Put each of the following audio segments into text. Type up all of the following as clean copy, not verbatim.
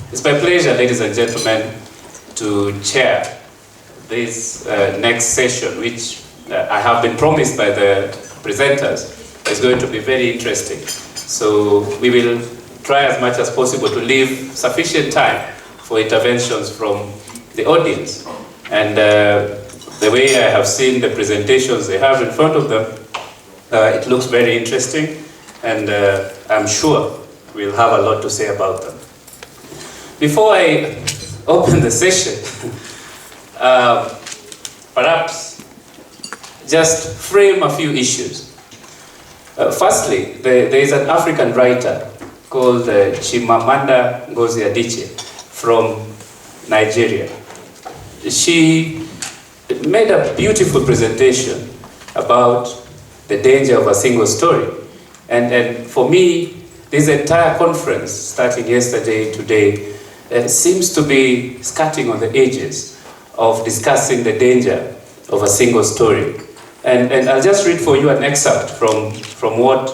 It's my pleasure, ladies and gentlemen, to chair this next session, which I have been promised by the presenters is going to be very interesting. So we will try as much as possible to leave sufficient time for interventions from the audience. And the way I have seen the presentations they have in front of them, it looks very interesting, and I'm sure we'll have a lot to say about them. Before I open the session, perhaps just frame a few issues. Firstly, there is an African writer called Chimamanda Ngozi Adichie from Nigeria. She made a beautiful presentation about the danger of a single story. And for me, this entire conference, starting yesterday, today, seems to be skirting on the edges of discussing the danger of a single story. And I'll just read for you an excerpt from what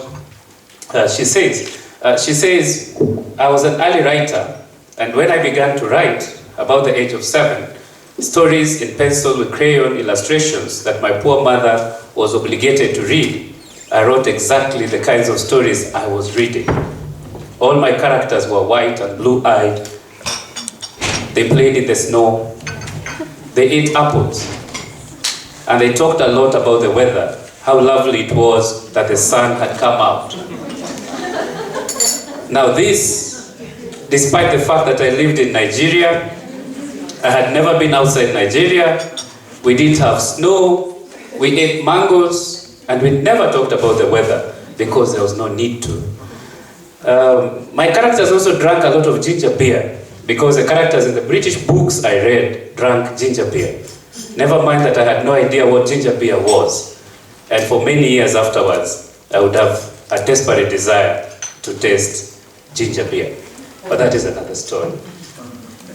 she says. She says, I was an early writer, and when I began to write, about the age of 7, stories in pencil with crayon illustrations that my poor mother was obligated to read, I wrote exactly the kinds of stories I was reading. All my characters were white and blue-eyed. They played in the snow. They ate apples. And they talked a lot about the weather, how lovely it was that the sun had come out. Now this, despite the fact that I lived in Nigeria, I had never been outside Nigeria, we didn't have snow, we ate mangoes, and we never talked about the weather because there was no need to. My characters also drank a lot of ginger beer because the characters in the British books I read drank ginger beer. Never mind that I had no idea what ginger beer was. And for many years afterwards, I would have a desperate desire to taste ginger beer. But that is another story.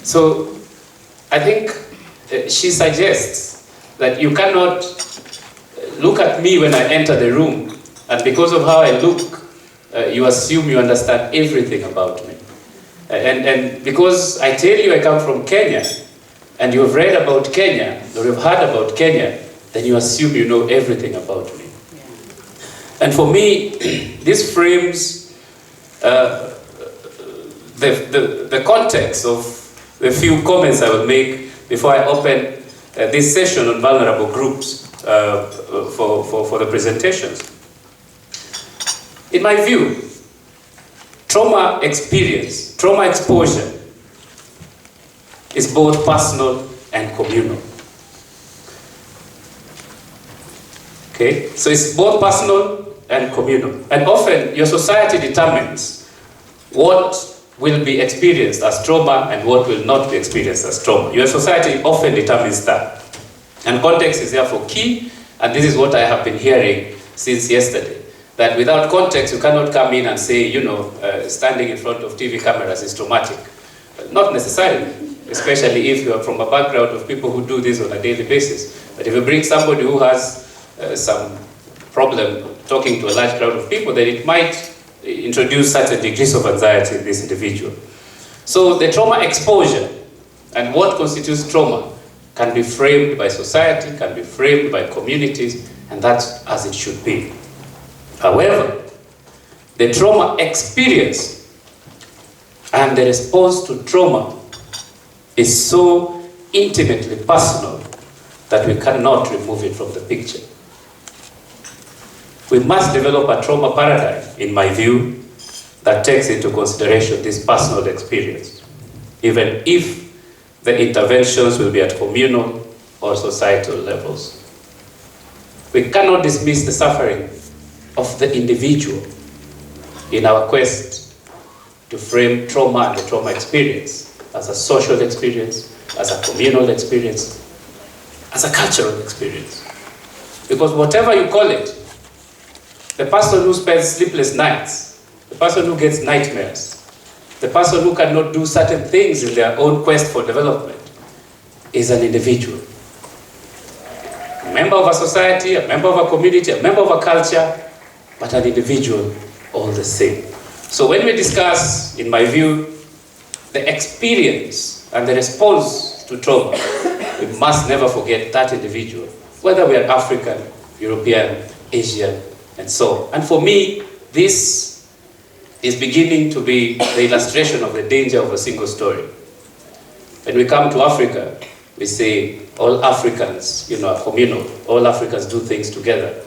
So I think she suggests that you cannot look at me when I enter the room, and because of how I look, you assume you understand everything about me. And because I tell you I come from Kenya, and you have read about Kenya, or you've heard about Kenya, then you assume you know everything about me. And for me, this frames the context of the few comments I will make before I open this session on vulnerable groups for the presentations. In my view, trauma experience, trauma exposure, is both personal and communal. Okay, so it's both personal and communal. And often your society determines what will be experienced as trauma and what will not be experienced as trauma. Your society often determines that. And context is therefore key, and this is what I have been hearing since yesterday. That without context, you cannot come in and say, you know, standing in front of TV cameras is traumatic. Not necessarily, especially if you are from a background of people who do this on a daily basis. But if you bring somebody who has some problem talking to a large crowd of people, then it might introduce certain degrees of anxiety in this individual. So the trauma exposure and what constitutes trauma can be framed by society, can be framed by communities, and that's as it should be. However, the trauma experience and the response to trauma is so intimately personal that we cannot remove it from the picture. We must develop a trauma paradigm, in my view, that takes into consideration this personal experience, even if the interventions will be at communal or societal levels. We cannot dismiss the suffering of the individual in our quest to frame trauma and the trauma experience as a social experience, as a communal experience, as a cultural experience. Because whatever you call it, the person who spends sleepless nights, the person who gets nightmares, the person who cannot do certain things in their own quest for development is an individual. A member of a society, a member of a community, a member of a culture, but an individual all the same. So when we discuss, in my view, the experience and the response to trauma, we must never forget that individual, whether we are African, European, Asian, and so on. And for me, this is beginning to be the illustration of the danger of a single story. When we come to Africa, we say all Africans, are communal. All Africans do things together.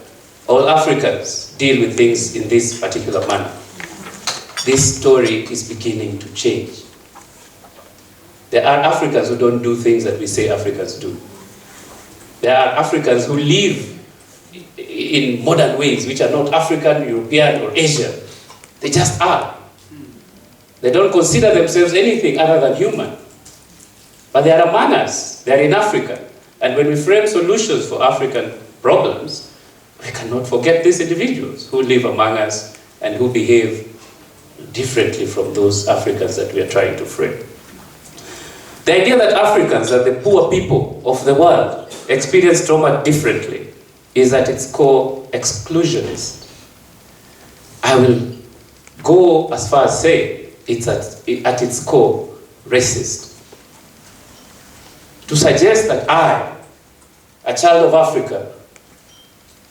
All Africans deal with things in this particular manner. This story is beginning to change. There are Africans who don't do things that we say Africans do. There are Africans who live in modern ways which are not African, European, or Asian. They just are. They don't consider themselves anything other than human. But there are manners. They are in Africa. And when we frame solutions for African problems, we cannot forget these individuals who live among us and who behave differently from those Africans that we are trying to frame. The idea that Africans are the poor people of the world experience trauma differently is at its core exclusionist. I will go as far as say it's at its core racist. To suggest that I, a child of Africa,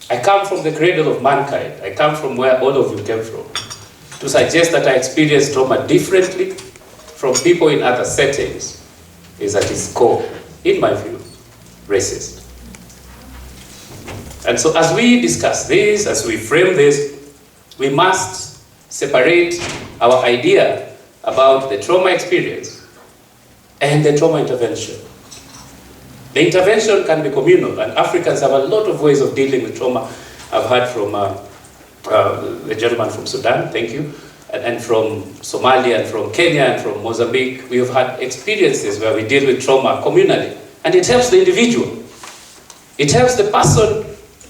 I come from the cradle of mankind, I come from where all of you came from, to suggest that I experience trauma differently from people in other settings is at its core, in my view, racist. And so as we discuss this, as we frame this, we must separate our idea about the trauma experience and the trauma intervention. The intervention can be communal, and Africans have a lot of ways of dealing with trauma. I've heard from the gentleman from Sudan, thank you, and from Somalia, and from Kenya, and from Mozambique. We have had experiences where we deal with trauma communally, and it helps the individual. It helps the person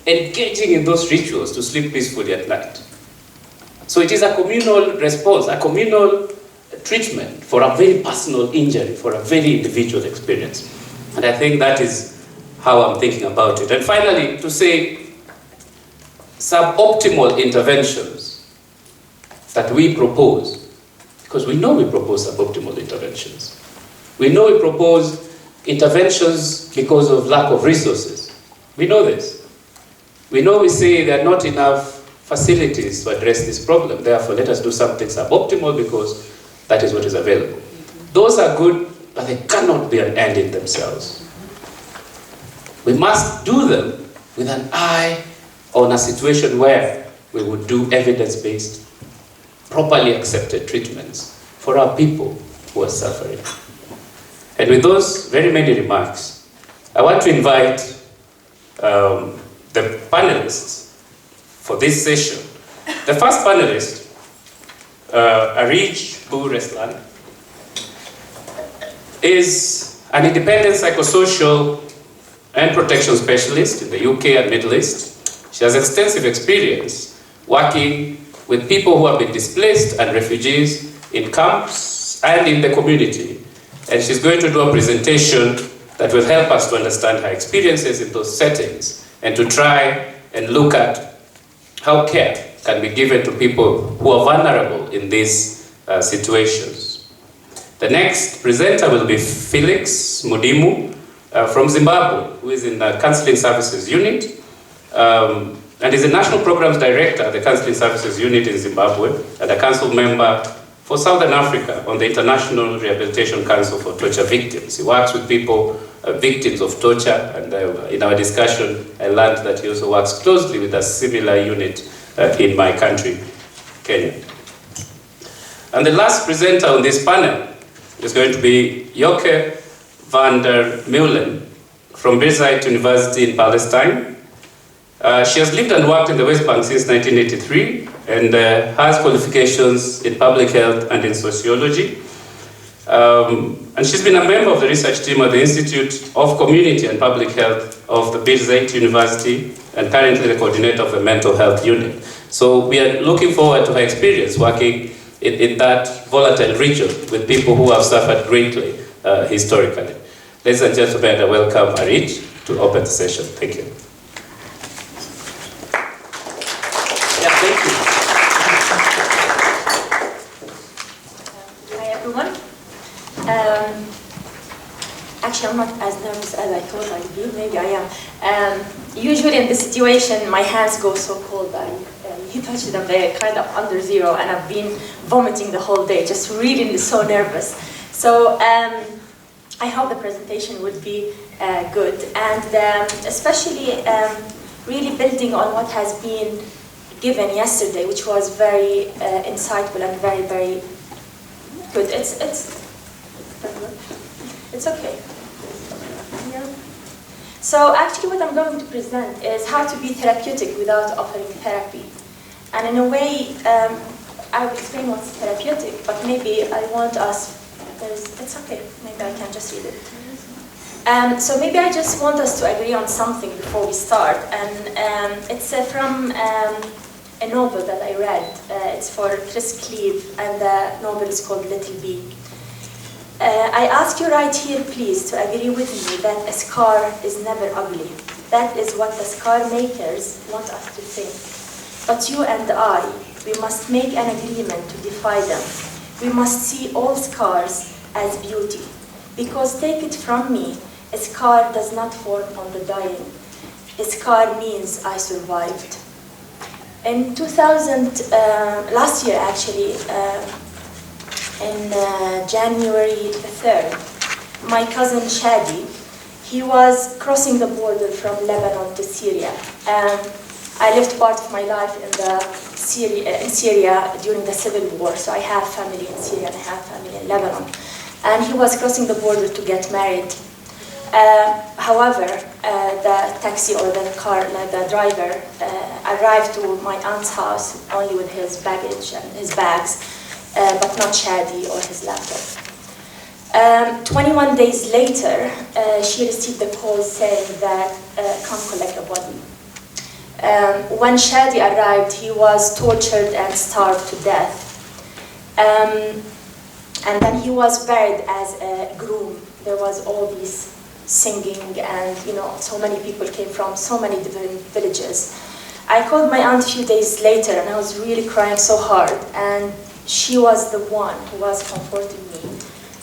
engaging in those rituals to sleep peacefully at night. So it is a communal response, a communal treatment for a very personal injury, for a very individual experience. And I think that is how I'm thinking about it. And finally, to say suboptimal interventions that we propose, because we know we propose suboptimal interventions. We know we propose interventions because of lack of resources. We know this. We know we say there are not enough facilities to address this problem. Therefore, let us do something suboptimal because that is what is available. Those are good, but they cannot be an end in themselves. We must do them with an eye on a situation where we would do evidence-based, properly accepted treatments for our people who are suffering. And with those very many remarks, I want to invite the panelists for this session. The first panelist, Arij Reslan, is an independent psychosocial and protection specialist in the UK and Middle East. She has extensive experience working with people who have been displaced and refugees in camps and in the community. And she's going to do a presentation that will help us to understand her experiences in those settings and to try and look at how care can be given to people who are vulnerable in these situations. The next presenter will be Felix Mudimu from Zimbabwe, who is in the Counseling Services Unit and is the National Programs Director at the Counseling Services Unit in Zimbabwe and a council member for Southern Africa on the International Rehabilitation Council for Torture Victims. He works with people, victims of torture, and in our discussion I learned that he also works closely with a similar unit in my country, Kenya. And the last presenter on this panel is going to be Yoke van der Meulen from Reslan University in Palestine. She has lived and worked in the West Bank since 1983 and has qualifications in public health and in sociology. And she's been a member of the research team at the Institute of Community and Public Health of the Reslan University and currently the coordinator of the mental health unit. So we are looking forward to her experience working in that volatile region with people who have suffered greatly historically. Ladies and gentlemen, I welcome Arij to open the session. Thank you. Yeah, thank you. Hi everyone. Actually, I'm not as nervous as I thought I'd be. Maybe I am. Usually in this situation, my hands go so cold. You touch them, they're kind of under zero, and I've been vomiting the whole day, just really so nervous. So I hope the presentation would be good, and especially really building on what has been given yesterday, which was very insightful and very, very good. It's okay. Yeah. So actually what I'm going to present is how to be therapeutic without offering therapy. And in a way, I will explain what's therapeutic, but maybe I want us, it's okay, maybe I can just read it. So maybe I just want us to agree on something before we start. And it's from a novel that I read. It's for Chris Cleave, and the novel is called Little Big. I ask you right here, please, to agree with me that a scar is never ugly. That is what the scar makers want us to think. But you and I, we must make an agreement to defy them. We must see all scars as beauty. Because take it from me, a scar does not form on the dying. A scar means I survived. In 2000, last year actually, in January the 3rd, my cousin Shadi, he was crossing the border from Lebanon to Syria. I lived part of my life in Syria during the civil war, so I have family in Syria and I have family in Lebanon. And he was crossing the border to get married. However, the taxi or the car, the driver, arrived to my aunt's house only with his baggage and his bags, but not Shadi or his laptop. 21 days later, she received a call saying that, come collect the body. When Shadi arrived, he was tortured and starved to death. And then he was buried as a groom. There was all these singing, and so many people came from so many different villages. I called my aunt a few days later, and I was really crying so hard, and she was the one who was comforting me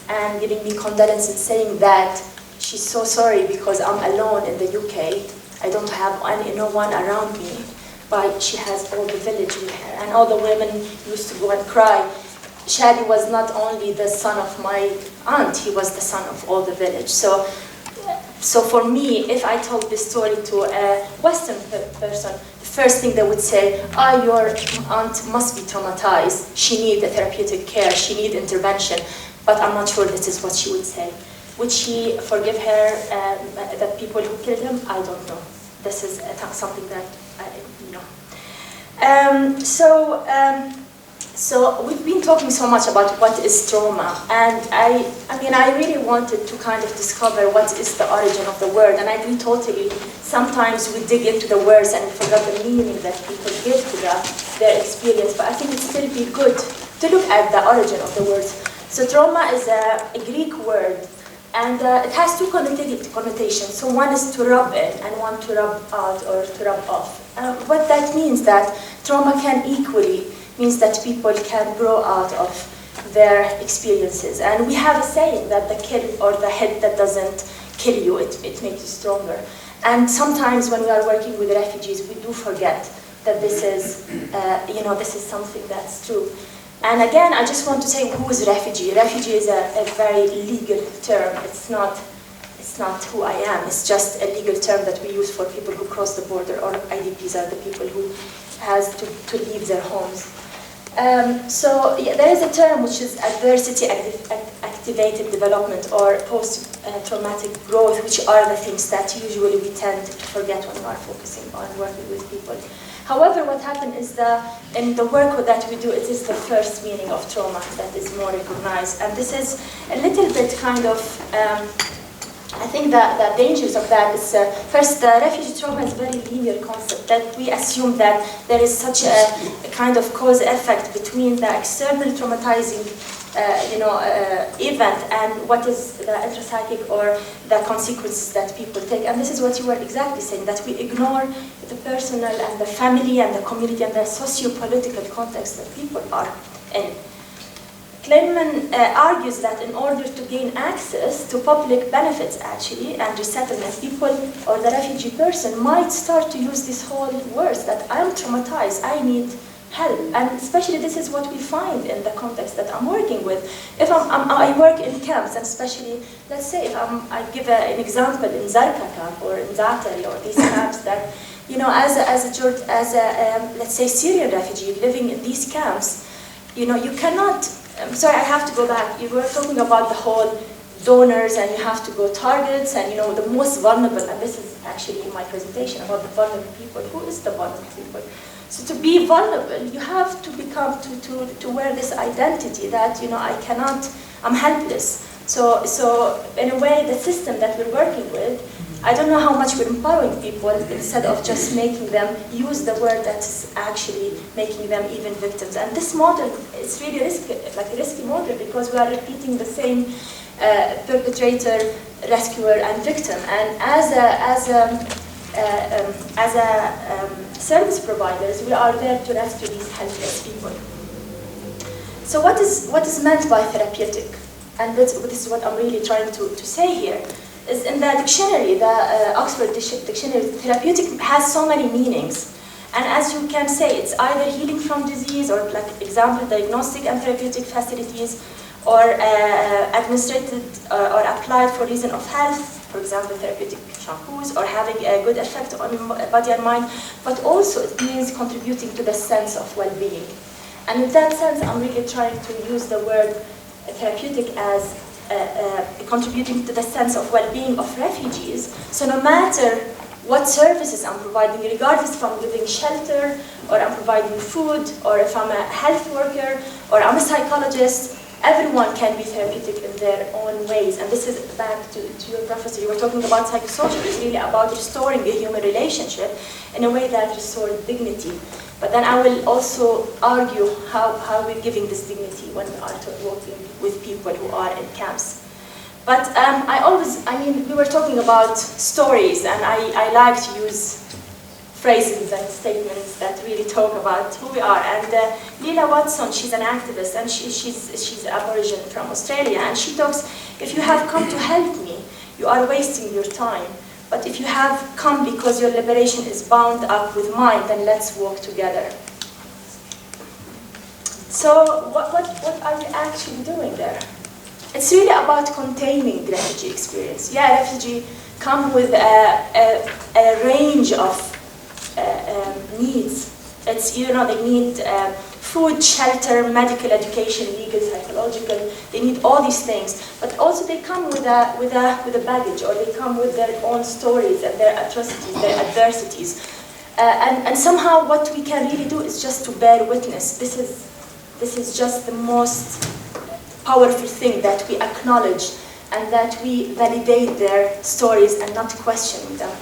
and giving me condolences, saying that she's so sorry because I'm alone in the UK. I don't have no one around me, but she has all the village with her, and all the women used to go and cry. Shadi was not only the son of my aunt, he was the son of all the village. So for me, if I told this story to a Western person, the first thing they would say, your aunt must be traumatized. She needs a therapeutic care. She needs intervention. But I'm not sure this is what she would say. Would she forgive her, the people who killed him? I don't know. This is something that So we've been talking so much about what is trauma, and I really wanted to kind of discover what is the origin of the word, and I agree totally. Sometimes we dig into the words and we forget the meaning that people give to their experience, but I think it'd still be good to look at the origin of the words. So trauma is a Greek word, and it has two connotations. So one is to rub in and one to rub out or to rub off. What that means that trauma can equally means that people can grow out of their experiences. And we have a saying that the kill or the hit that doesn't kill you, it makes you stronger. And sometimes when we are working with refugees, we do forget that this is, this is something that's true. And again, I just want to say, who is refugee? Refugee is a very legal term. It's not who I am. It's just a legal term that we use for people who cross the border, or IDPs are the people who has to leave their homes. There is a term which is adversity activated development or post-traumatic growth, which are the things that usually we tend to forget when we are focusing on working with people. However, what happened is in the work that we do, it is the first meaning of trauma that is more recognized. And this is a little bit kind of, I think that the dangers of that is, first, the refugee trauma is a very linear concept, that we assume that there is such a kind of cause-effect between the external traumatizing event and what is the intrapsychic or the consequences that people take. And this is what you were exactly saying, that we ignore the personal and the family and the community and the socio-political context that people are in. Kleinman argues that in order to gain access to public benefits, actually, and resettlement, people or the refugee person might start to use these whole words that I'm traumatized, I need help. And especially this is what we find in the context that I'm working with. If I work in camps, and especially, let's say, if I give an example in Zarqa camp or in Zaatari or these camps that, you know, as a let's say, Syrian refugee living in these camps, you know, you cannot, I'm sorry, I have to go back. You were talking about the whole donors and you have to go targets and, you know, the most vulnerable, and this is actually in my presentation about the vulnerable people. Who is the vulnerable people? So to be vulnerable, you have to become, to wear this identity that, you know, I cannot, I'm helpless. So in a way, the system that we're working with, I don't know how much we're empowering people instead of just making them use the word that's actually making them even victims. And this model is really risky, like a risky model, because we are repeating the same perpetrator, rescuer, and victim. And as service providers, we are there to rescue these helpless people. So what is meant by therapeutic? And this is what I'm really trying to say here. Is in the dictionary, the Oxford Dictionary, therapeutic has so many meanings. And as you can say, it's either healing from disease, or like example, diagnostic and therapeutic facilities, or administered or applied for reason of health, for example, therapeutic shampoos, or having a good effect on body and mind, but also it means contributing to the sense of well-being. And in that sense, I'm really trying to use the word therapeutic as contributing to the sense of well-being of refugees. So no matter what services I'm providing, regardless if I'm giving shelter, or I'm providing food, or if I'm a health worker, or I'm a psychologist, everyone can be therapeutic in their own ways. And this is back to your professor. You were talking about psychosocial. It's really about restoring a human relationship in a way that restores dignity. But then I will also argue how we're giving this dignity when we are working with people who are in camps. But we were talking about stories, and I like to use phrases and statements that really talk about who we are. And Leela Watson, she's an activist, and she's Aboriginal from Australia, and she talks, if you have come to help me, you are wasting your time. But if you have come because your liberation is bound up with mine, then let's walk together. So what are we actually doing there? It's really about containing the refugee experience. Yeah, refugee come with a range of needs. It's, you know, they need food, shelter, medical education, legal, psychological. They need all these things, but also they come with a baggage, or they come with their own stories and their atrocities, their adversities. And somehow what we can really do is just to bear witness. This is just the most powerful thing, that we acknowledge and that we validate their stories and not question them.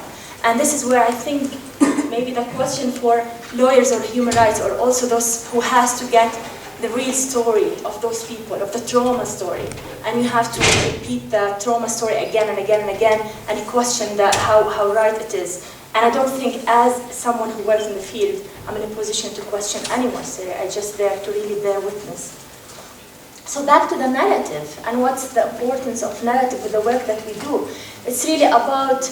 And this is where I think maybe the question for lawyers or human rights, or also those who has to get the real story of those people, of the trauma story. And you have to repeat the trauma story again and again and again, and question how right it is. And I don't think, as someone who works in the field, I'm in a position to question anyone's story. I'm just there to really bear witness. So back to the narrative, and what's the importance of narrative with the work that we do. It's really about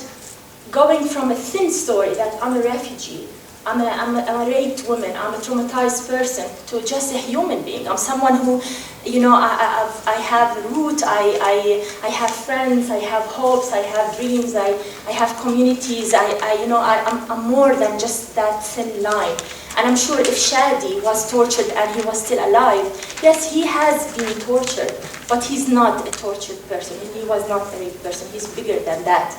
going from a thin story that I'm a refugee, I'm a raped woman, I'm a traumatized person, to just a human being. I'm someone who, you know, I have a root, I have friends, I have hopes, I have dreams, I have communities, I'm more than just that thin line. And I'm sure if Shadi was tortured and he was still alive, yes, he has been tortured, but he's not a tortured person. He was not a raped person. He's bigger than that.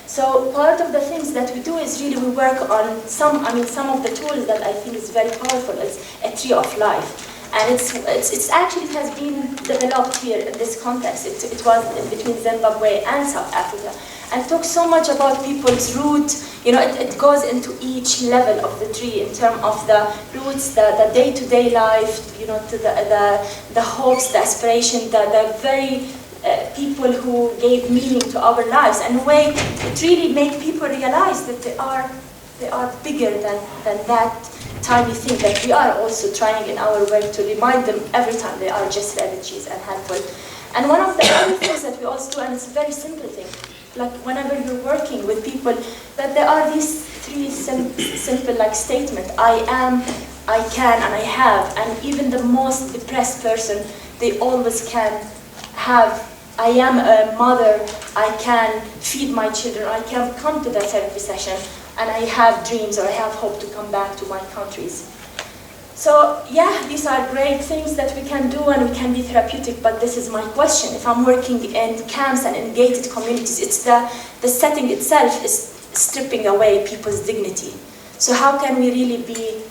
So part of the things that we do is really we work on some of the tools that I think is very powerful. It's a tree of life. And it's actually, it has been developed here in this context. It was in between Zimbabwe and South Africa. And it talks so much about people's root. You know, it goes into each level of the tree in terms of the roots, the day-to-day life, you know, to the hopes, the aspiration, the very people who gave meaning to our lives. And in a way, it really makes people realize that they are bigger than that tiny thing that we are also trying in our work to remind them every time they are just refugees and helpful. And one of the other things that we also do, and it's a very simple thing, like whenever you're working with people, that there are these three simple like statements: I am, I can, and I have. And even the most depressed person, they always can have, I am a mother, I can feed my children, I can come to that therapy session, and I have dreams or I have hope to come back to my countries. So yeah, these are great things that we can do and we can be therapeutic, but this is my question. If I'm working in camps and in gated communities, it's the setting itself is stripping away people's dignity. So how can we really be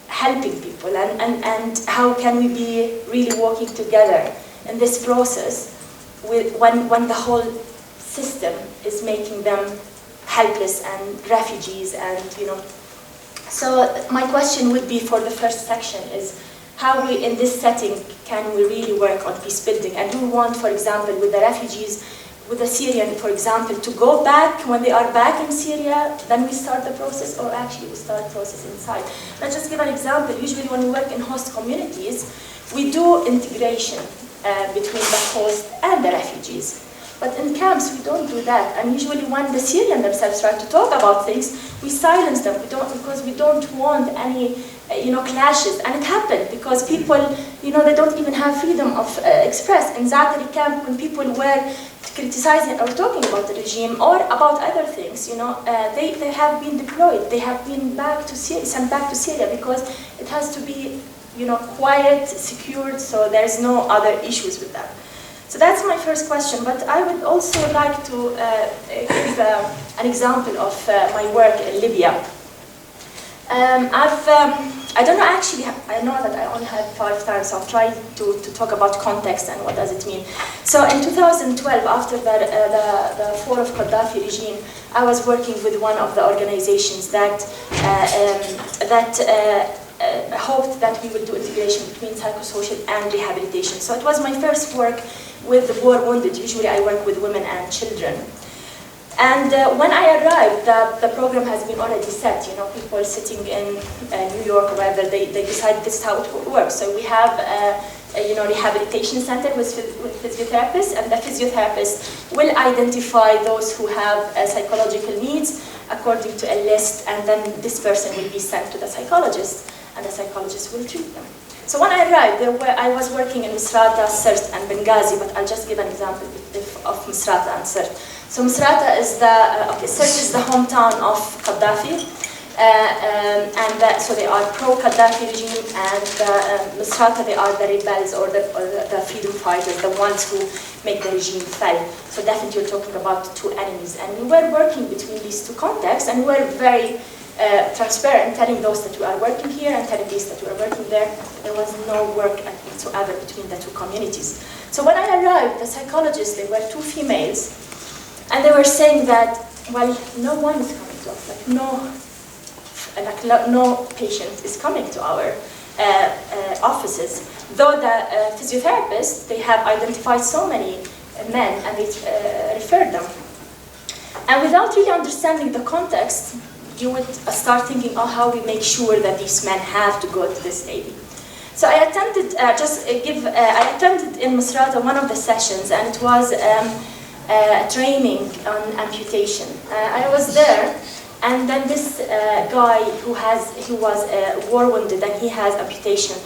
helping people, and how can we be really working together in this process when the whole system is making them helpless and refugees, and you know. So my question would be for the first section is how we in this setting can we really work on peace building, and do we want, for example, with the refugees, with the Syrian, for example, to go back when they are back in Syria, then we start the process, or actually we start the process inside? Let's just give an example. Usually when we work in host communities, we do integration between the host and the refugees. But in camps, we don't do that. And usually when the Syrians themselves try to talk about things, we silence them. Because we don't want any clashes. And it happened because people, they don't even have freedom of express. In Zaatari camp, when people were criticizing or talking about the regime or about other things, they have been deployed. They have been sent back to Syria because it has to be, quiet, secured, so there's no other issues with that. So that's my first question, but I would also like to give an example of my work in Libya. I don't know, actually, I know that I only have 5 times, so I'll try to talk about context and what does it mean. So in 2012, after the fall of Gaddafi regime, I was working with one of the organizations that hoped that we would do integration between psychosocial and rehabilitation. So it was my first work with the war wounded. Usually I work with women and children. And when I arrived, the program has been already set. People sitting in New York or wherever, they decided this is how it works. So we have a rehabilitation center with physiotherapists, and the physiotherapist will identify those who have psychological needs according to a list, and then this person will be sent to the psychologist, and the psychologist will treat them. So when I arrived, I was working in Misrata, Sirte, and Benghazi, but I'll just give an example of Misrata and Sirte. So Misrata is Sirte is the hometown of Gaddafi, so they are pro-Gaddafi regime, and Misrata, they are the rebels or the freedom fighters, the ones who make the regime fall. So definitely you're talking about two enemies, and we were working between these two contexts, and we were very transparent, telling those that we are working here and telling these that we are working there. There was no work whatsoever between the two communities. So when I arrived, the psychologists, they were 2 females, and they were saying that, well, no one is coming to us, no patient is coming to our offices. Though the physiotherapists, they have identified so many men and they referred them. And without really understanding the context, you would start thinking, oh, how we make sure that these men have to go to this lady. So I attended, I attended in Misrata one of the sessions, and it was a training on amputation. I was there, and then this guy who was war wounded, and he has amputation,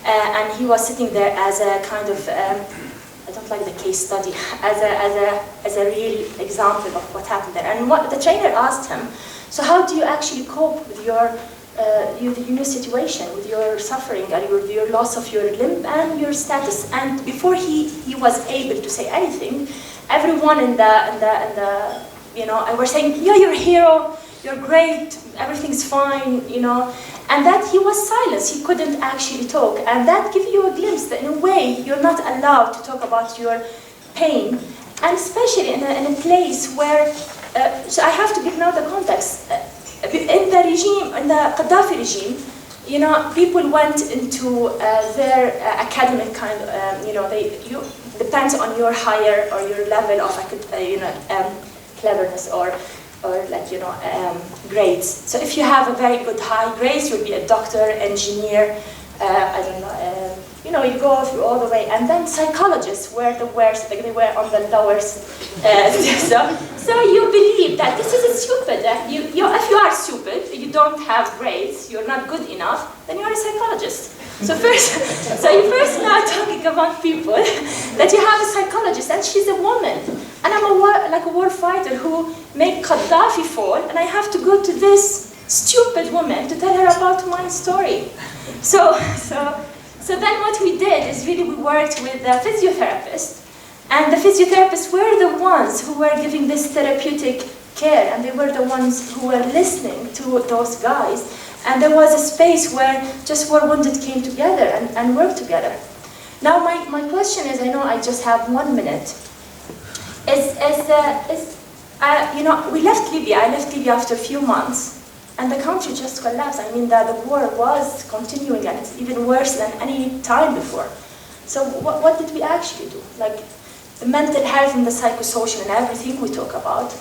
and he was sitting there as a kind of, I don't like the case study, as a real example of what happened there. And what the trainer asked him, so how do you actually cope with your new situation, with your suffering, and your loss of your limb and your status? And before he was able to say anything, everyone in the I was saying, yeah, you're a hero, you're great, everything's fine, and that he was silenced, he couldn't actually talk, and that gives you a glimpse that in a way you're not allowed to talk about your pain, and especially in a place where, so I have to give now the context. In the regime, in the Gaddafi regime, people went into their academic kind of, depends on your higher or your level of, cleverness or or like, grades. So if you have a very good high grades, you'll be a doctor, engineer, I don't know, you go through all the way. And then psychologists were the worst, like they were on the lowest. So you believe that this is stupid. That if you are stupid, you don't have grades, you're not good enough, then you're a psychologist. So you first start talking about people that you have a psychologist, and she's a woman, and I'm a war fighter who made Gaddafi fall, and I have to go to this stupid woman to tell her about my story. So then what we did is really we worked with the physiotherapists, and the physiotherapists were the ones who were giving this therapeutic care, and they were the ones who were listening to those guys. And there was a space where just war wounded came together and worked together. Now my question is, I know I just have 1 minute. We left Libya. I left Libya after a few months, and the country just collapsed. I mean, the war was continuing, and it's even worse than any time before. So what did we actually do? Like the mental health and the psychosocial and everything we talk about.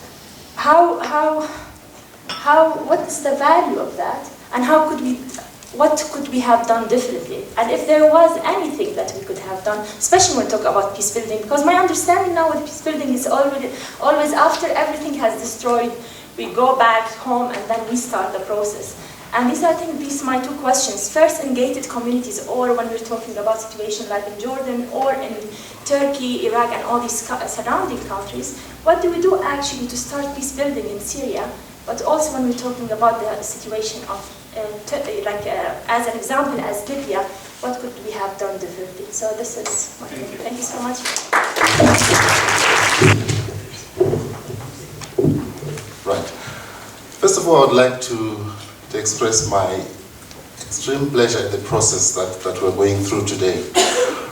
What is the value of that? And what could we have done differently? And if there was anything that we could have done, especially when we talk about peace building, because my understanding now with peace building is always after everything has destroyed, we go back home and then we start the process. And these, I think, these are my two questions. First, in gated communities, or when we're talking about situations like in Jordan or in Turkey, Iraq, and all these surrounding countries, what do we do actually to start peace building in Syria? But also when we're talking about the situation of, as an example, as Libya, what could we have done differently? So this is my thing. Thank you so much. Right. First of all, I'd like to express my extreme pleasure in the process that we're going through today.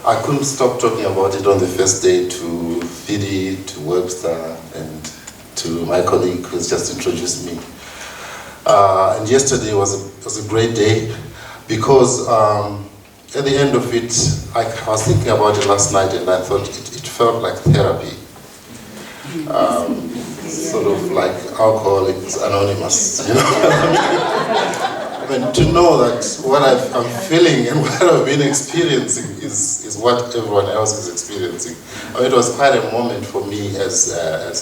I couldn't stop talking about it on the first day to Fidi, to Webster, and to my colleague who's just introduced me. And yesterday was a great day because at the end of it, I was thinking about it last night and I thought it felt like therapy. Sort of like Alcoholics Anonymous, you know. I mean, to know that what I'm feeling and what I've been experiencing is what everyone else is experiencing. I mean, it was quite a moment for me as a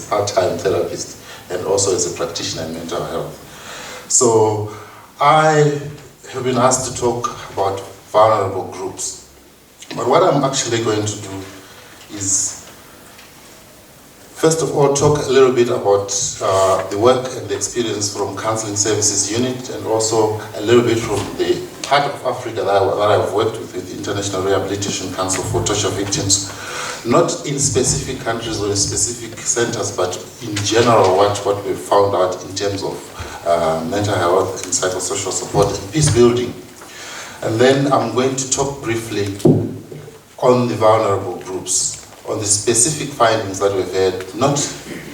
part-time therapist and also as a practitioner in mental health. So I have been asked to talk about vulnerable groups. But what I'm actually going to do is, first of all, talk a little bit about the work and the experience from Counseling Services Unit, and also a little bit from the part of Africa that I've worked with the International Rehabilitation Council for Torture Victims, not in specific countries or in specific centers, but in general what we've found out in terms of mental health and psychosocial support and peace building. And then I'm going to talk briefly on the vulnerable groups, on the specific findings that we've had, not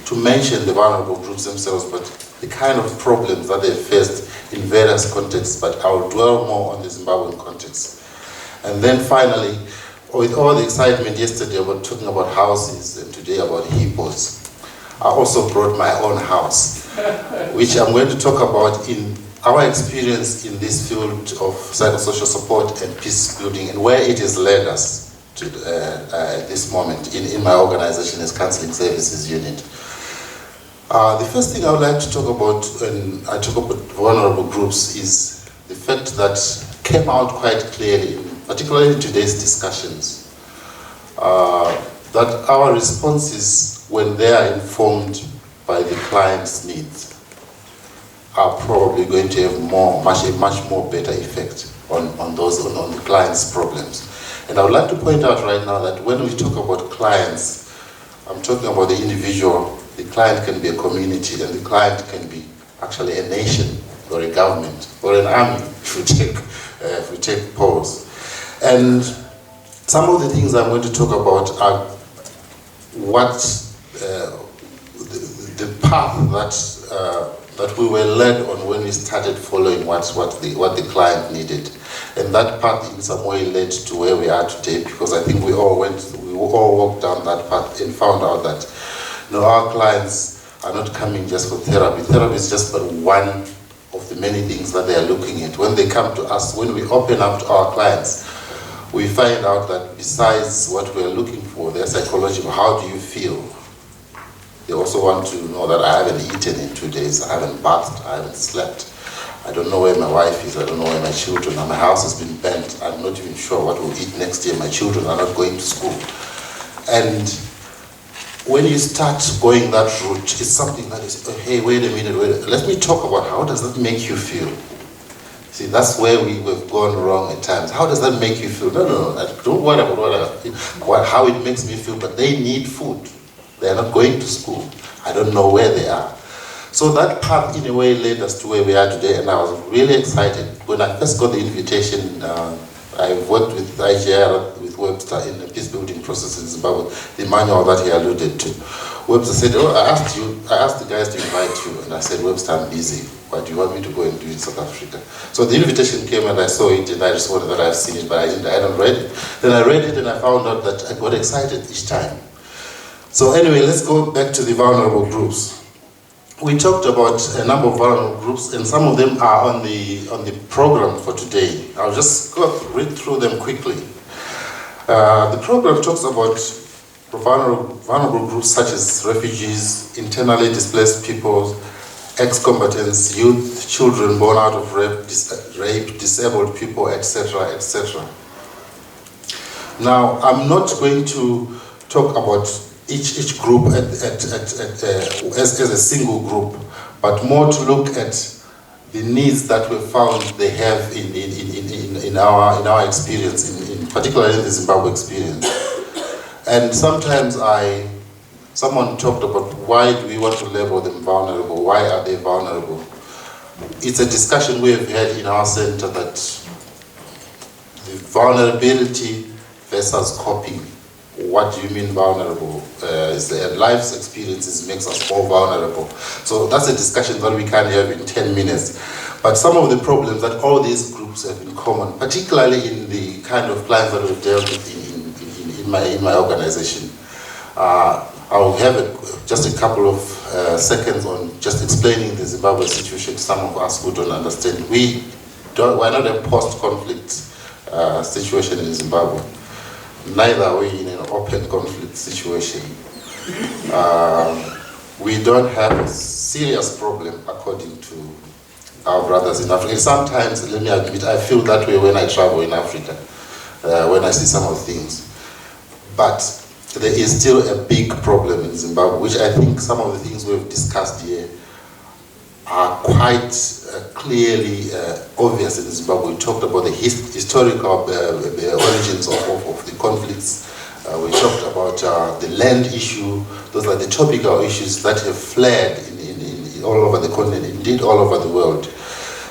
to mention the vulnerable groups themselves, but the kind of problems that they faced in various contexts, but I'll dwell more on the Zimbabwean context. And then finally, with all the excitement yesterday about talking about houses and today about hippos, I also brought my own house, which I'm going to talk about in our experience in this field of psychosocial support and peace building and where it has led us to at this moment in my organization as Counseling Services Unit. The first thing I would like to talk about when I talk about vulnerable groups is the fact that came out quite clearly, particularly in today's discussions, that our responses, when they are informed by the client's needs, are probably going to have much more better effect on the client's problems. And I would like to point out right now that when we talk about clients, I'm talking about the individual. The client can be a community, and the client can be actually a nation, or a government, or an army, if we take polls. And some of the things I'm going to talk about are what the path that we were led on when we started following what the client needed. And that path in some way led to where we are today, because I think we all walked down that path and found out that our clients are not coming just for therapy. Therapy is just but one of the many things that they are looking at. When they come to us, when we open up to our clients, we find out that besides what we are looking for, their psychological, how do you feel? They also want to know that I haven't eaten in 2 days, I haven't bathed, I haven't slept. I don't know where my wife is, I don't know where my children are, my house has been burnt, I'm not even sure what we'll eat next year, my children are not going to school. And when you start going that route, it's something that is, oh, hey, wait a minute, let me talk about how does that make you feel? See, that's where we've gone wrong at times. How does that make you feel? No, don't worry about how it makes me feel, but they need food. They are not going to school. I don't know where they are. So that path, in a way, led us to where we are today, and I was really excited. When I first got the invitation, I worked with IGR, with Webster in the peacebuilding process in Zimbabwe, the Emmanuel that he alluded to. Webster said, oh, I asked the guys to invite you, and I said, Webster, I'm busy. What do you want me to go and do in South Africa? So the invitation came and I saw it, and I responded that I've seen it, but I hadn't read it. Then I read it and I found out that I got excited each time. So anyway, let's go back to the vulnerable groups. We talked about a number of vulnerable groups, and some of them are on the program for today. I'll just read through them quickly. The program talks about vulnerable groups such as refugees, internally displaced people, ex-combatants, youth, children born out of rape, disabled people, etc., etc. Now, I'm not going to talk about each group as a single group, but more to look at the needs that we found they have in our experience, in particularly in the Zimbabwe experience. And sometimes someone talked about why do we want to label them vulnerable? Why are they vulnerable? It's a discussion we have had in our center that the vulnerability versus coping. What do you mean vulnerable? Life's experiences makes us more vulnerable. So that's a discussion that we can't have in 10 minutes. But some of the problems that all these groups have in common, particularly in the kind of clients that we've dealt with in my organization. I'll have just a couple of seconds on just explaining the Zimbabwe situation to some of us who don't understand. We're not a post-conflict situation in Zimbabwe. Neither are we in an open conflict situation. We don't have a serious problem according to our brothers in Africa. Sometimes, let me admit, I feel that way when I travel in Africa, when I see some of the things. But there is still a big problem in Zimbabwe, which I think some of the things we've discussed here are quite clearly obvious in Zimbabwe. We talked about the historical origins of the conflicts. We talked about the land issue. Those are the topical issues that have flared in all over the continent, indeed all over the world.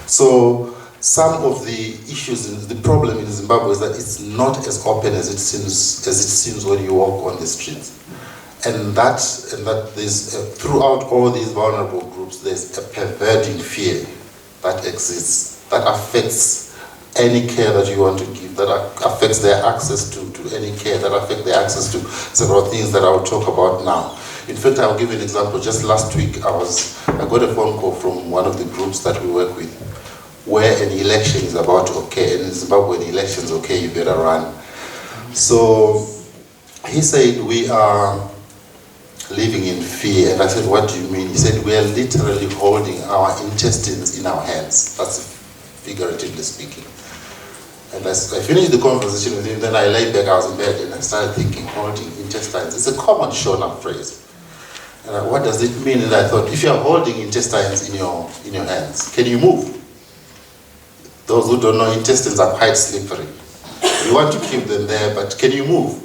So some of the issues, the problem in Zimbabwe is that it's not as open as it seems when you walk on the streets. And that there's throughout all these vulnerable groups, there's a pervading fear that exists, that affects any care that you want to give, that affects their access to any care, that affects their access to several things that I'll talk about now. In fact, I'll give you an example. Just last week, I got a phone call from one of the groups that we work with, where an election is about to occur, and in Zimbabwe, when the election's okay, you better run. So he said, we are living in fear. And I said, what do you mean? He said, we are literally holding our intestines in our hands. That's figuratively speaking. And as I finished the conversation with him, then I lay back, I was in bed, and I started thinking, holding intestines. It's a common Shona phrase. And what does it mean? And I thought, if you're holding intestines in your hands, can you move? Those who don't know, intestines are quite slippery. You want to keep them there, but can you move?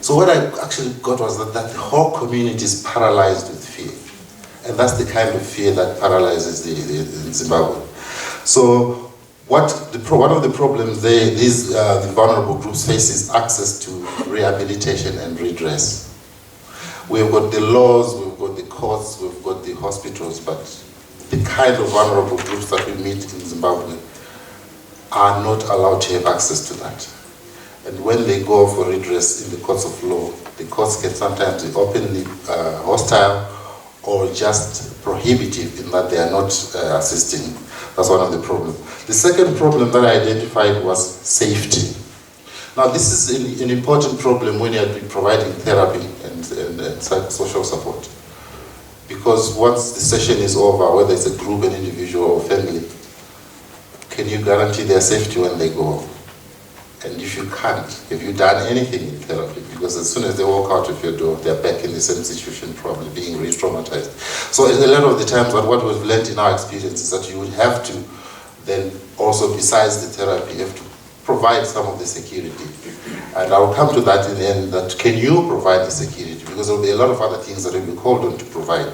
So what I actually got was that the whole community is paralyzed with fear. And that's the kind of fear that paralyzes the Zimbabwe. So one of the problems the vulnerable groups face is access to rehabilitation and redress. We've got the laws, we've got the courts, we've got the hospitals, but the kind of vulnerable groups that we meet in Zimbabwe are not allowed to have access to that. And when they go for redress in the courts of law, the courts can sometimes be openly hostile, or just prohibitive in that they are not assisting. That's one of the problems. The second problem that I identified was safety. Now, this is an important problem when you are providing therapy and psychosocial support. Because once the session is over, whether it's a group, an individual, or family, can you guarantee their safety when they go home? And if you can't, have you done anything in therapy? Because as soon as they walk out of your door, they're back in the same situation, probably being re-traumatized. So a lot of the times, what we've learned in our experience is that you would have to then also, besides the therapy, you have to provide some of the security. And I'll come to that in the end, that can you provide the security? Because there will be a lot of other things that will be called on to provide.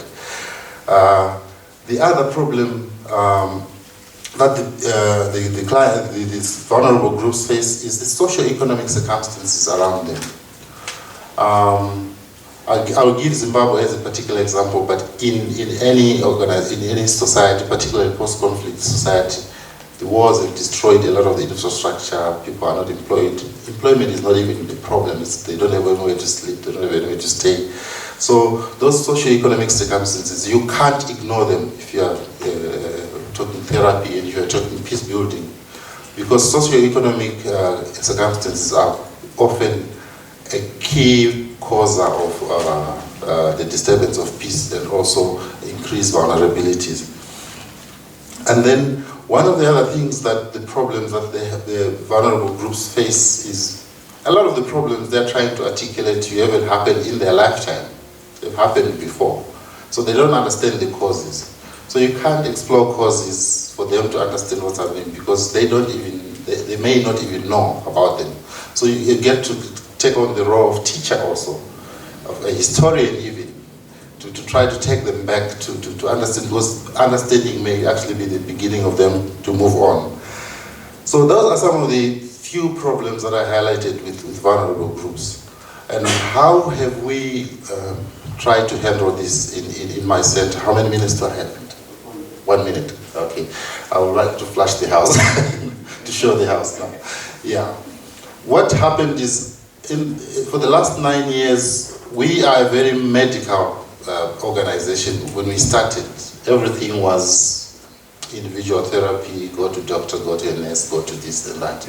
The other problem that the client, these vulnerable groups face is the socio-economic circumstances around them. I'll give Zimbabwe as a particular example, but in any society, particularly post-conflict society, the wars have destroyed a lot of the infrastructure. People are not employed. Employment is not even the problem. They don't have anywhere to sleep. They don't have anywhere to stay. So those socio-economic circumstances, you can't ignore them if you are talking therapy and if you are talking peace building, because socio-economic circumstances are often a key causer of the disturbance of peace and also increased vulnerabilities. And then one of the other things that the problems that the vulnerable groups face is a lot of the problems they're trying to articulate to you haven't happened in their lifetime. They've happened before. So they don't understand the causes. So you can't explore causes for them to understand what's happening because they may not even know about them. So you get to take on the role of teacher also, of a historian even, to try to take them back to understand, because understanding may actually be the beginning of them to move on. So those are some of the few problems that I highlighted with vulnerable groups. And how have we tried to handle this in my center? How many minutes do I have? 1 minute, okay. I would like to flash the house, to show the house now. Yeah. What happened is, for the last 9 years, we are a very medical organization. When we started, everything was individual therapy, go to doctor, go to a nurse, go to this and that.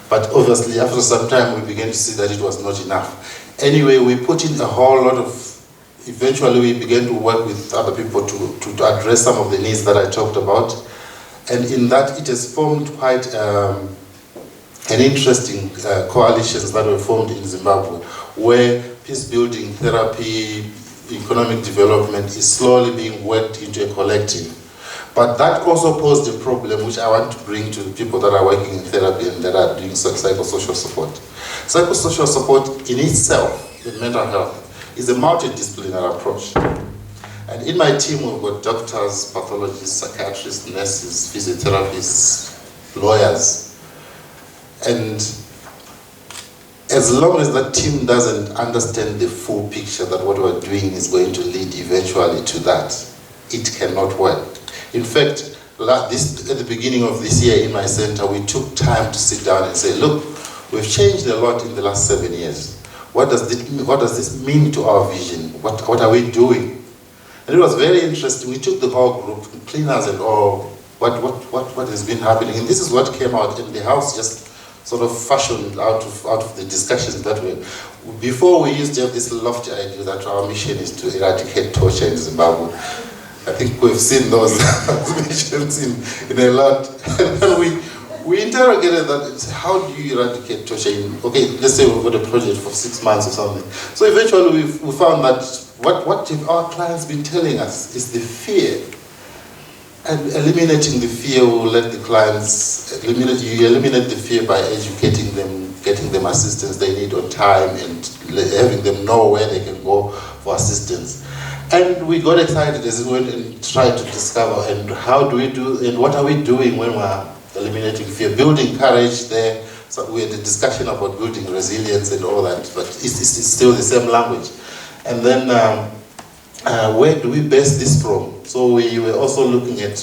But obviously, after some time, we began to see that it was not enough. Anyway, we put in a whole lot of, eventually we began to work with other people to address some of the needs that I talked about. And in that, it has formed quite an interesting coalitions that were formed in Zimbabwe, where peace building, therapy, economic development is slowly being worked into a collective. But that also posed a problem which I want to bring to the people that are working in therapy and that are doing psychosocial support. Psychosocial support in itself, in mental health, is a multidisciplinary approach. And in my team, we've got doctors, pathologists, psychiatrists, nurses, physiotherapists, lawyers. And as long as that team doesn't understand the full picture that what we're doing is going to lead eventually to that, it cannot work. In fact, at the beginning of this year in my center, we took time to sit down and say, look, we've changed a lot in the last 7 years. What does this mean to our vision? What are we doing? And it was very interesting. We took the whole group, cleaners and all, what has been happening. And this is what came out, and the house just sort of fashioned out of the discussions that were. Before, we used to have this lofty idea that our mission is to eradicate torture in Zimbabwe. I think we've seen those missions in a lot. And we interrogated that, how do you eradicate torture in, okay, let's say we've got a project for 6 months or something. So eventually we found that what have our clients been telling us is the fear. And eliminating the fear will let the clients, you eliminate the fear by educating them, getting them assistance they need on time, and having them know where they can go for assistance. And we got excited as we went and tried to discover, and how do we do, and what are we doing when we're eliminating fear? Building courage there. So we had a discussion about building resilience and all that, but it's still the same language. And then where do we base this from? So we were also looking at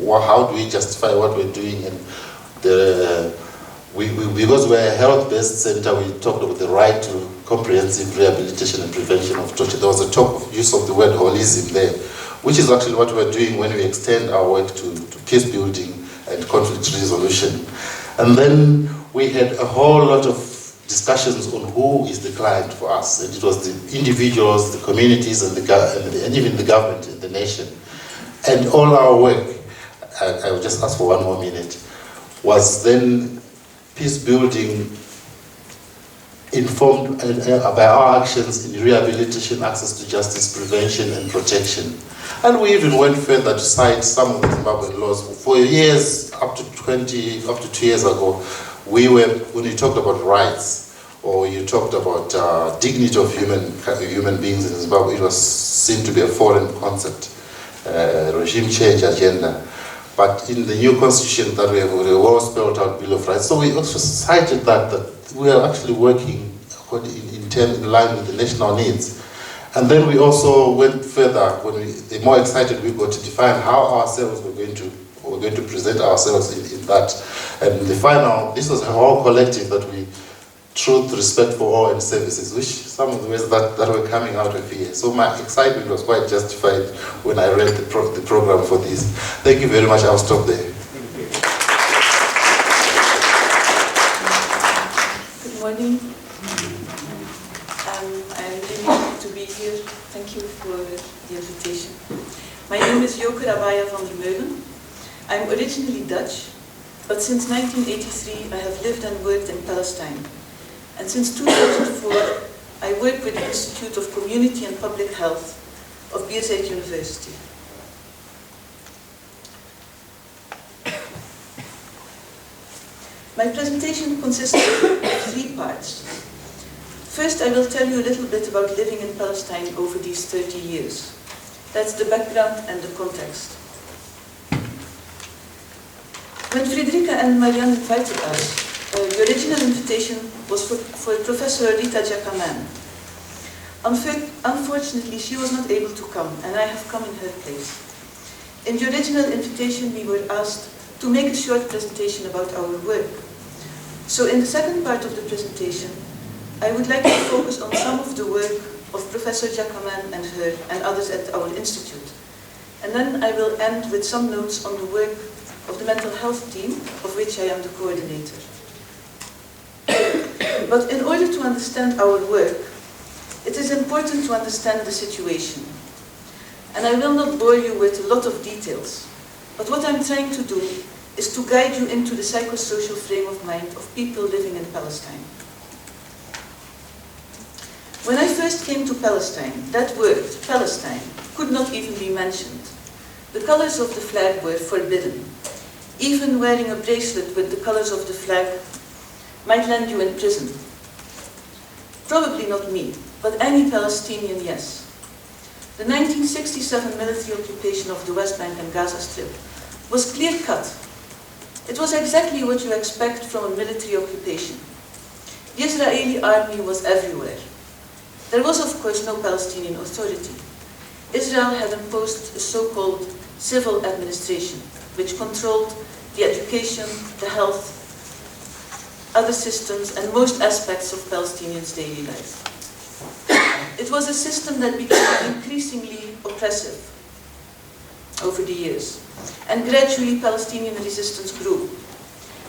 how do we justify what we're doing, and because we're a health-based center, we talked about the right to comprehensive rehabilitation and prevention of torture. There was a use of the word holism there, which is actually what we're doing when we extend our work to peace building and conflict resolution. And then we had a whole lot of discussions on who is the client for us. And it was the individuals, the communities, and even the government and the nation. And all our work, I will just ask for one more minute, was then peace building informed by our actions in rehabilitation, access to justice, prevention, and protection. And we even went further to cite some of the Zimbabwean laws. For years, up to 2 years ago, when you talked about rights, or you talked about dignity of human beings in Zimbabwe, it was seen to be a foreign concept, regime change agenda. But in the new constitution that we have, a well spelled out Bill of Rights. So we also cited that we are actually working in line with the national needs. And then we also went further the more excited we got to define how ourselves we're going to present ourselves in that. And this was a whole collective that we, truth, respect for all and services, which some of the ways that were coming out of here. So my excitement was quite justified when I read the program for this. Thank you very much. I'll stop there. Good morning. I'm really happy to be here. Thank you for the invitation. My name is Yoke van der Meulen. I'm originally Dutch, but since 1983 I have lived and worked in Palestine. And since 2004, I work with the Institute of Community and Public Health of Birzeit University. My presentation consists of 3 parts. First, I will tell you a little bit about living in Palestine over these 30 years. That's the background and the context. When Friederike and Marianne invited us, the original invitation was for Professor Rita Giacoman. Unfortunately, she was not able to come, and I have come in her place. In the original invitation, we were asked to make a short presentation about our work. So in the second part of the presentation, I would like to focus on some of the work of Professor Giacoman and her and others at our institute. And then I will end with some notes on the work of the mental health team, of which I am the coordinator. But in order to understand our work, it is important to understand the situation. And I will not bore you with a lot of details, but what I'm trying to do is to guide you into the psychosocial frame of mind of people living in Palestine. When I first came to Palestine, that word, Palestine, could not even be mentioned. The colors of the flag were forbidden. Even wearing a bracelet with the colors of the flag might land you in prison. Probably not me, but any Palestinian, yes. The 1967 military occupation of the West Bank and Gaza Strip was clear-cut. It was exactly what you expect from a military occupation. The Israeli army was everywhere. There was, of course, no Palestinian authority. Israel had imposed a so-called civil administration, which controlled the education, the health, other systems, and most aspects of Palestinians' daily life. It was a system that became increasingly oppressive over the years, and gradually Palestinian resistance grew.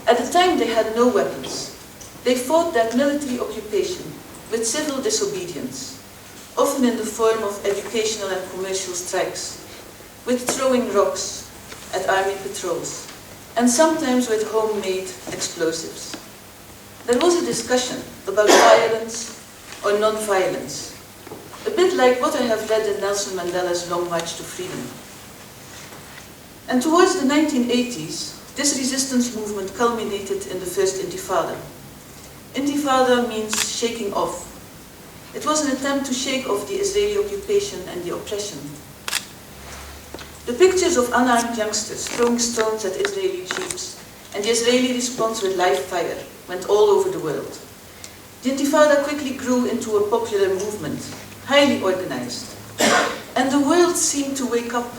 At the time, they had no weapons. They fought that military occupation with civil disobedience, often in the form of educational and commercial strikes, with throwing rocks at army patrols, and sometimes with homemade explosives. There was a discussion about violence or non-violence, a bit like what I have read in Nelson Mandela's Long March to Freedom. And towards the 1980s, this resistance movement culminated in the First Intifada. Intifada means shaking off. It was an attempt to shake off the Israeli occupation and the oppression. The pictures of unarmed youngsters throwing stones at Israeli jeeps and the Israeli response with live fire went all over the world. The Intifada quickly grew into a popular movement, highly organized, and the world seemed to wake up.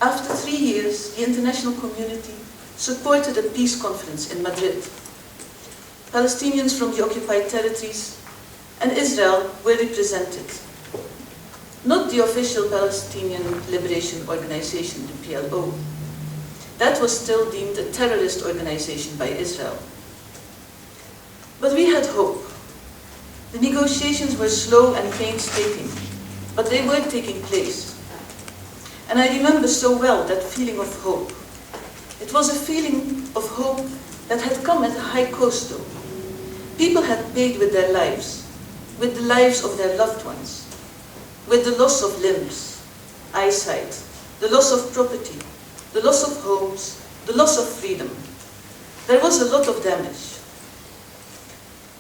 After 3 years, the international community supported a peace conference in Madrid, Palestinians from the occupied territories, and Israel were represented. Not the official Palestinian Liberation Organization, the PLO. That was still deemed a terrorist organization by Israel. But we had hope. The negotiations were slow and painstaking, but they were taking place. And I remember so well that feeling of hope. It was a feeling of hope that had come at a high cost though. People had paid with their lives, with the lives of their loved ones, with the loss of limbs, eyesight, the loss of property, the loss of homes, the loss of freedom. There was a lot of damage.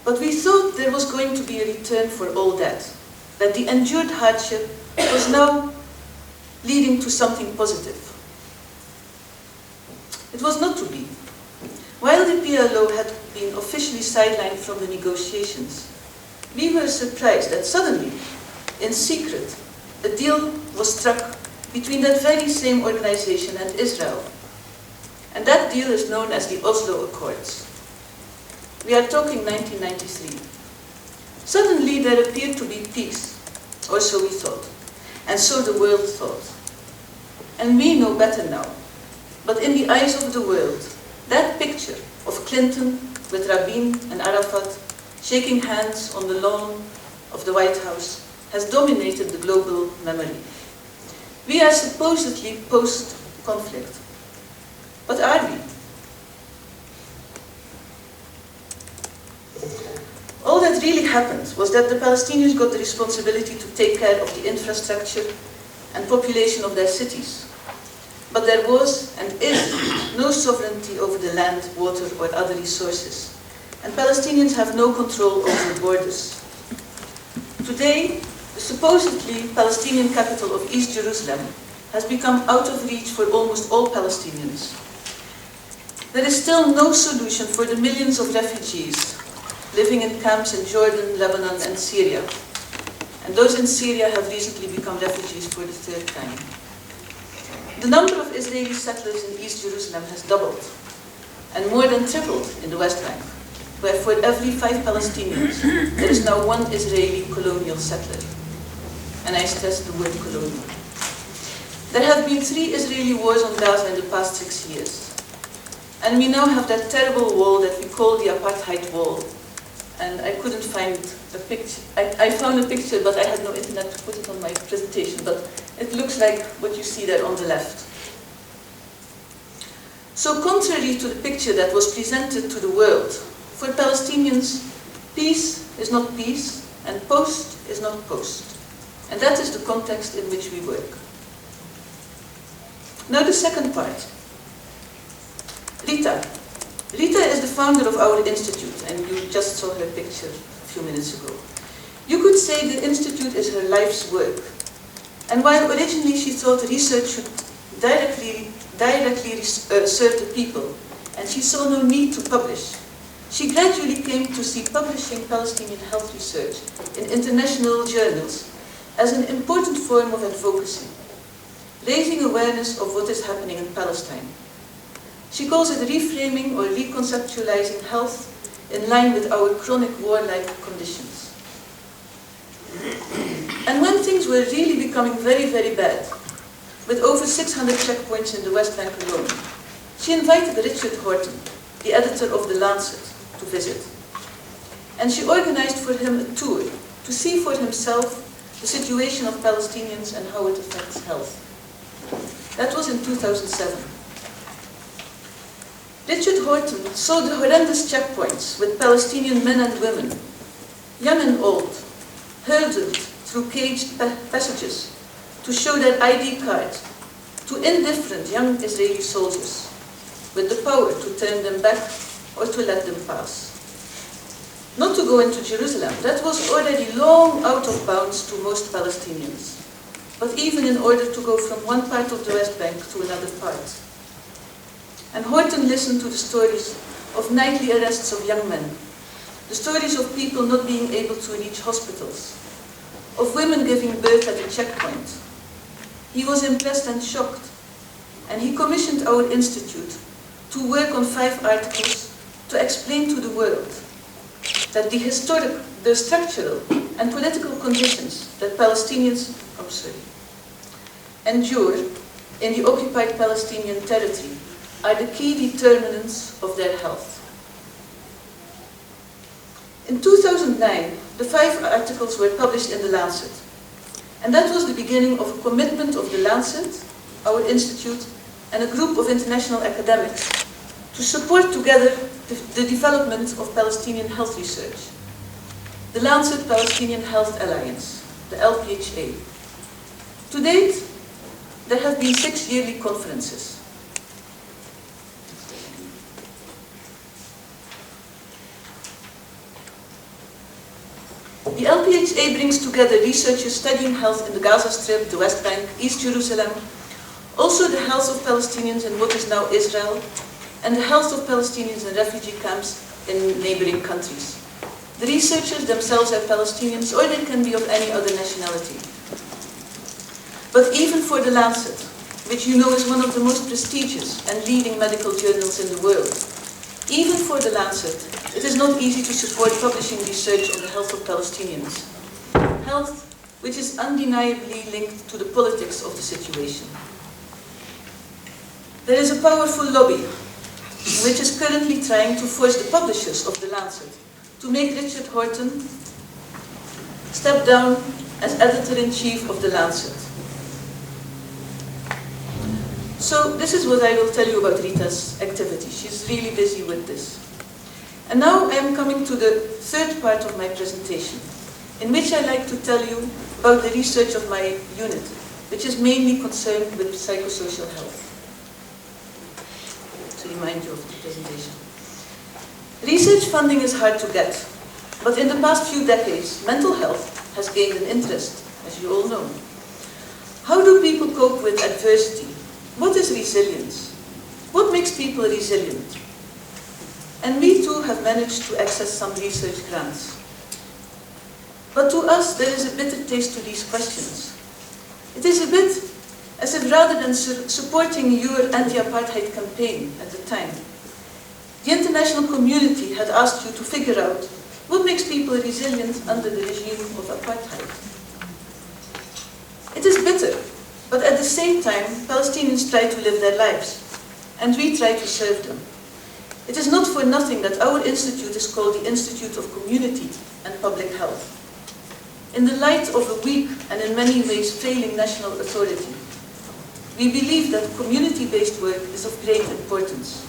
But we thought there was going to be a return for all that the endured hardship was now leading to something positive. It was not to be. While the PLO had been officially sidelined from the negotiations, we were surprised that suddenly, in secret, a deal was struck between that very same organization and Israel. And that deal is known as the Oslo Accords. We are talking 1993. Suddenly there appeared to be peace, or so we thought, and so the world thought. And we know better now. But in the eyes of the world, that picture of Clinton with Rabin and Arafat shaking hands on the lawn of the White House has dominated the global memory. We are supposedly post-conflict. But are we? All that really happened was that the Palestinians got the responsibility to take care of the infrastructure and population of their cities. But there was and is no sovereignty over the land, water, or other resources. And Palestinians have no control over borders. Today, the supposedly Palestinian capital of East Jerusalem has become out of reach for almost all Palestinians. There is still no solution for the millions of refugees living in camps in Jordan, Lebanon, and Syria. And those in Syria have recently become refugees for the third time. The number of Israeli settlers in East Jerusalem has doubled, and more than tripled in the West Bank, where for every 5 Palestinians, there is now 1 Israeli colonial settler. And I stress the word colonial. There have been 3 Israeli wars on Gaza in the past 6 years. And we now have that terrible wall that we call the apartheid wall. And I couldn't find a picture. I found a picture, but I had no internet to put it on my presentation. But it looks like what you see there on the left. So contrary to the picture that was presented to the world, for Palestinians, peace is not peace, and post is not post. And that is the context in which we work. Now the second part. Rita. Rita is the founder of our institute, and you just saw her picture a few minutes ago. You could say the institute is her life's work. And while originally she thought research should directly serve the people, and she saw no need to publish, she gradually came to see publishing Palestinian health research in international journals as an important form of advocacy, raising awareness of what is happening in Palestine. She calls it reframing or reconceptualizing health in line with our chronic war-like conditions. And when things were really becoming very, very bad, with over 600 checkpoints in the West Bank alone, she invited Richard Horton, the editor of The Lancet, to visit. And she organized for him a tour to see for himself the situation of Palestinians and how it affects health. That was in 2007. Richard Horton saw the horrendous checkpoints with Palestinian men and women, young and old, herded through caged passages to show their ID card to indifferent young Israeli soldiers with the power to turn them back or to let them pass. Not to go into Jerusalem, that was already long out of bounds to most Palestinians, but even in order to go from one part of the West Bank to another part. And Horton listened to the stories of nightly arrests of young men, the stories of people not being able to reach hospitals, of women giving birth at a checkpoint. He was impressed and shocked, and he commissioned our institute to work on 5 articles to explain to the world that the historic, the structural and political conditions that Palestinians endure in the occupied Palestinian territory are the key determinants of their health. In 2009, the 5 articles were published in The Lancet, and that was the beginning of a commitment of The Lancet, our institute, and a group of international academics to support together the development of Palestinian health research. The Lancet Palestinian Health Alliance, the LPHA. To date, there have been 6 yearly conferences. The LPHA brings together researchers studying health in the Gaza Strip, the West Bank, East Jerusalem, also the health of Palestinians in what is now Israel, and the health of Palestinians in refugee camps in neighboring countries. The researchers themselves are Palestinians, or they can be of any other nationality. But even for The Lancet, which you know is one of the most prestigious and leading medical journals in the world, even for The Lancet, it is not easy to support publishing research on the health of Palestinians. Health which is undeniably linked to the politics of the situation. There is a powerful lobby which is currently trying to force the publishers of The Lancet to make Richard Horton step down as editor-in-chief of The Lancet. So this is what I will tell you about Rita's activity. She's really busy with this. And now I am coming to the third part of my presentation, in which I like to tell you about the research of my unit, which is mainly concerned with psychosocial health. To remind you of the presentation. Research funding is hard to get, but in the past few decades, mental health has gained an interest, as you all know. How do people cope with adversity? What is resilience? What makes people resilient? And we too have managed to access some research grants. But to us, there is a bitter taste to these questions. It is a bit as if rather than supporting your anti-apartheid campaign at the time, the international community had asked you to figure out what makes people resilient under the regime of apartheid. It is bitter, but at the same time, Palestinians try to live their lives, and we try to serve them. It is not for nothing that our institute is called the Institute of Community and Public Health. In the light of a weak and in many ways failing national authority, we believe that community-based work is of great importance.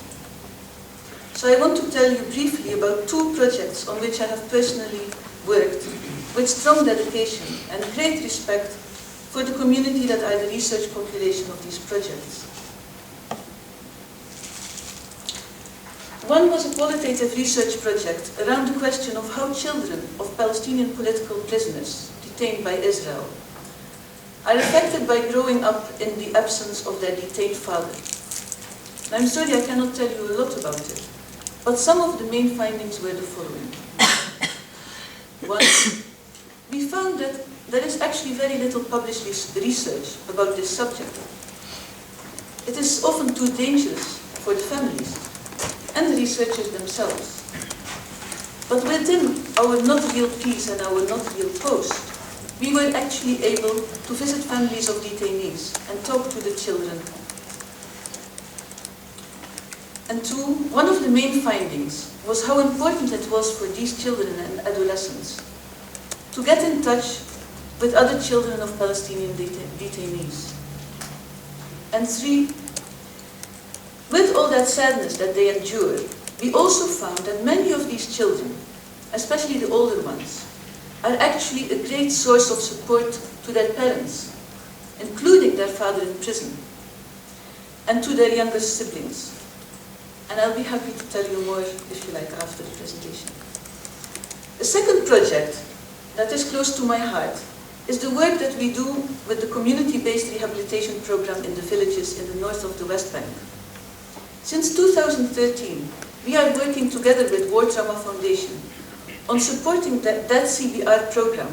So I want to tell you briefly about 2 projects on which I have personally worked with strong dedication and great respect for the community that are the research population of these projects. One was a qualitative research project around the question of how children of Palestinian political prisoners detained by Israel are affected by growing up in the absence of their detained father. I'm sorry I cannot tell you a lot about it, but some of the main findings were the following. 1, we found that there is actually very little published research about this subject. It is often too dangerous for the families and the researchers themselves. But within our Not Real Peace and our Not Real Post, we were actually able to visit families of detainees and talk to the children. And 2, one of the main findings was how important it was for these children and adolescents to get in touch with other children of Palestinian detainees. And 3, with all that sadness that they endure, we also found that many of these children, especially the older ones, are actually a great source of support to their parents, including their father in prison, and to their younger siblings. And I'll be happy to tell you more, if you like, after the presentation. The second project that is close to my heart is the work that we do with the community-based rehabilitation program in the villages in the north of the West Bank. Since 2013, we are working together with War Trauma Foundation on supporting that CBR program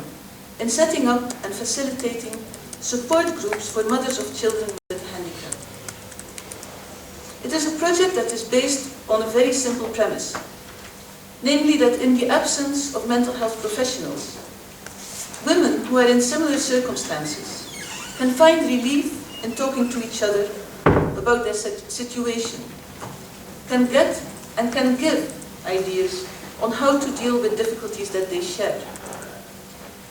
in setting up and facilitating support groups for mothers of children with handicap. It is a project that is based on a very simple premise. namely that in the absence of mental health professionals, women who are in similar circumstances can find relief in talking to each other about their situation, can get and can give ideas on how to deal with difficulties that they share.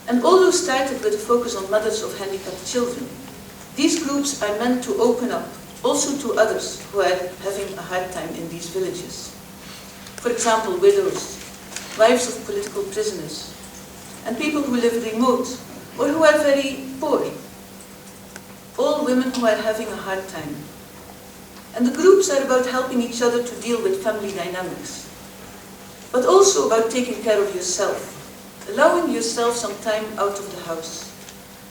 And although started with a focus on mothers of handicapped children, these groups are meant to open up also to others who are having a hard time in these villages. For example, widows, wives of political prisoners, and people who live remote or who are very poor. All women who are having a hard time. And the groups are about helping each other to deal with family dynamics, but also about taking care of yourself, allowing yourself some time out of the house,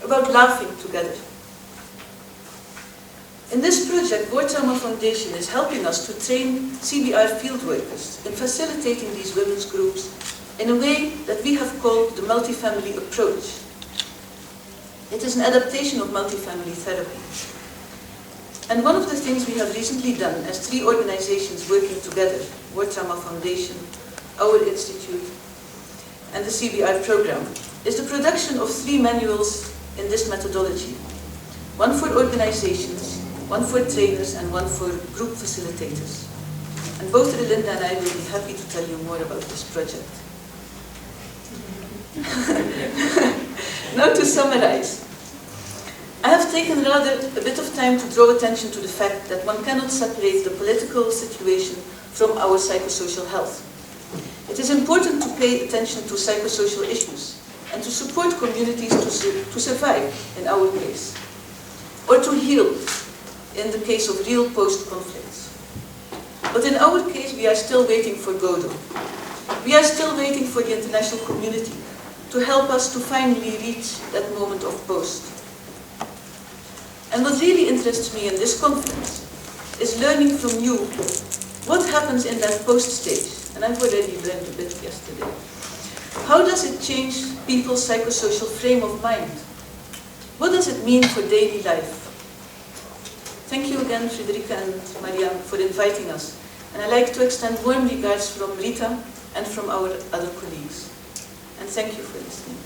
about laughing together. In this project, War Trauma Foundation is helping us to train CBR field workers in facilitating these women's groups in a way that we have called the multifamily approach. It is an adaptation of multifamily therapy. And one of the things we have recently done as 3 organizations working together, War Trauma Foundation, our institute, and the CBR program, is the production of 3 manuals in this methodology. One for organizations, one for trainers, and one for group facilitators. And both Relinda and I will be happy to tell you more about this project. Now to summarize. I have taken rather a bit of time to draw attention to the fact that one cannot separate the political situation from our psychosocial health. It is important to pay attention to psychosocial issues and to support communities to survive in our case, or to heal in the case of real post-conflicts. But in our case, we are still waiting for Godot. We are still waiting for the international community to help us to finally reach that moment of post. And what really interests me in this conference is learning from you what happens in that post stage. And I've already learned a bit yesterday. How does it change people's psychosocial frame of mind? What does it mean for daily life? Thank you again, Frederica and Marianne, for inviting us. And I'd like to extend warm regards from Rita and from our other colleagues. And thank you for listening.